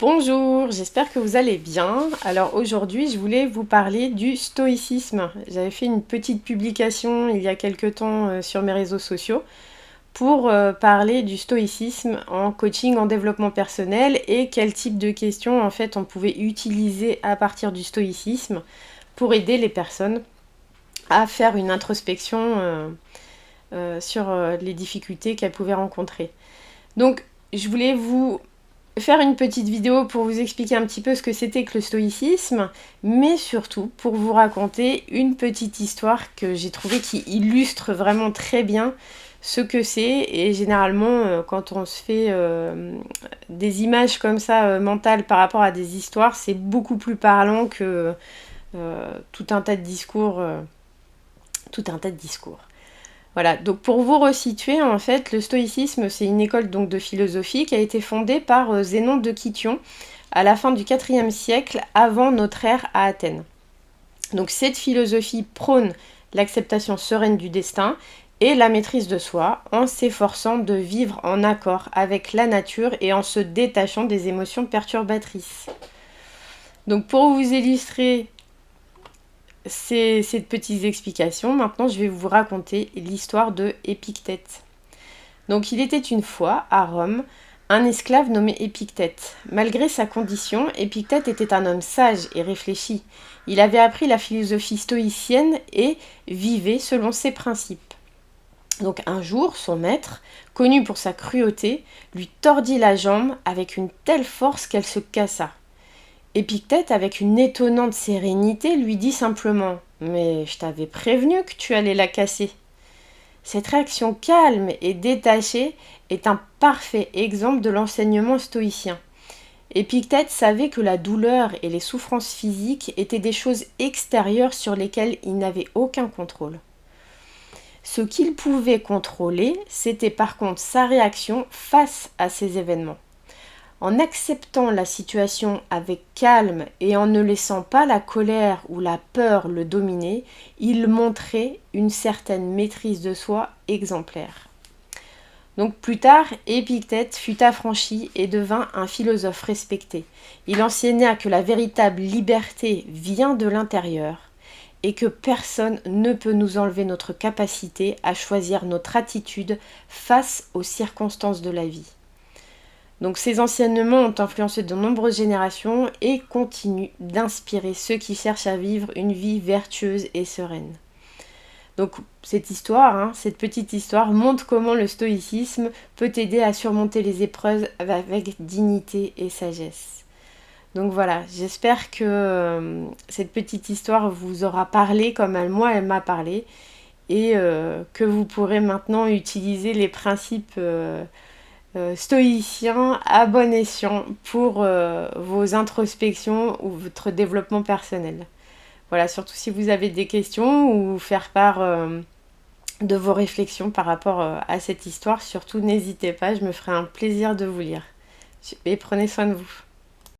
Bonjour, j'espère que vous allez bien. Alors aujourd'hui, je voulais vous parler du stoïcisme. J'avais fait une petite publication il y a quelque temps sur mes réseaux sociaux pour parler du stoïcisme en coaching, en développement personnel et quel type de questions en fait on pouvait utiliser à partir du stoïcisme pour aider les personnes à faire une introspection sur les difficultés qu'elles pouvaient rencontrer. Donc je voulais vous faire une petite vidéo pour vous expliquer un petit peu ce que c'était que le stoïcisme, mais surtout pour vous raconter une petite histoire que j'ai trouvée qui illustre vraiment très bien ce que c'est. Et généralement, quand on se fait des images comme ça mentales par rapport à des histoires, c'est beaucoup plus parlant que tout un tas de discours. Voilà, donc pour vous resituer, en fait, le stoïcisme, c'est une école donc de philosophie qui a été fondée par Zénon de Kition à la fin du IVe siècle avant notre ère à Athènes. Donc cette philosophie prône l'acceptation sereine du destin et la maîtrise de soi en s'efforçant de vivre en accord avec la nature et en se détachant des émotions perturbatrices. Donc pour vous illustrer ces petites explications, maintenant je vais vous raconter l'histoire de Épictète. Donc il était une fois, à Rome, un esclave nommé Épictète. Malgré sa condition, Épictète était un homme sage et réfléchi. Il avait appris la philosophie stoïcienne et vivait selon ses principes. Donc un jour, son maître, connu pour sa cruauté, lui tordit la jambe avec une telle force qu'elle se cassa. Épictète, avec une étonnante sérénité, lui dit simplement « Mais je t'avais prévenu que tu allais la casser ». Cette réaction calme et détachée est un parfait exemple de l'enseignement stoïcien. Épictète savait que la douleur et les souffrances physiques étaient des choses extérieures sur lesquelles il n'avait aucun contrôle. Ce qu'il pouvait contrôler, c'était par contre sa réaction face à ces événements. En acceptant la situation avec calme et en ne laissant pas la colère ou la peur le dominer, il montrait une certaine maîtrise de soi exemplaire. Donc plus tard, Épictète fut affranchi et devint un philosophe respecté. Il enseigna que la véritable liberté vient de l'intérieur et que personne ne peut nous enlever notre capacité à choisir notre attitude face aux circonstances de la vie. Donc ces enseignements ont influencé de nombreuses générations et continuent d'inspirer ceux qui cherchent à vivre une vie vertueuse et sereine. Donc cette petite histoire montre comment le stoïcisme peut aider à surmonter les épreuves avec dignité et sagesse. Donc voilà, j'espère que cette petite histoire vous aura parlé comme elle m'a parlé et que vous pourrez maintenant utiliser les principes stoïcien à bon escient pour vos introspections ou votre développement personnel. Voilà, surtout si vous avez des questions ou faire part de vos réflexions par rapport à cette histoire, surtout n'hésitez pas, je me ferai un plaisir de vous lire. Et prenez soin de vous.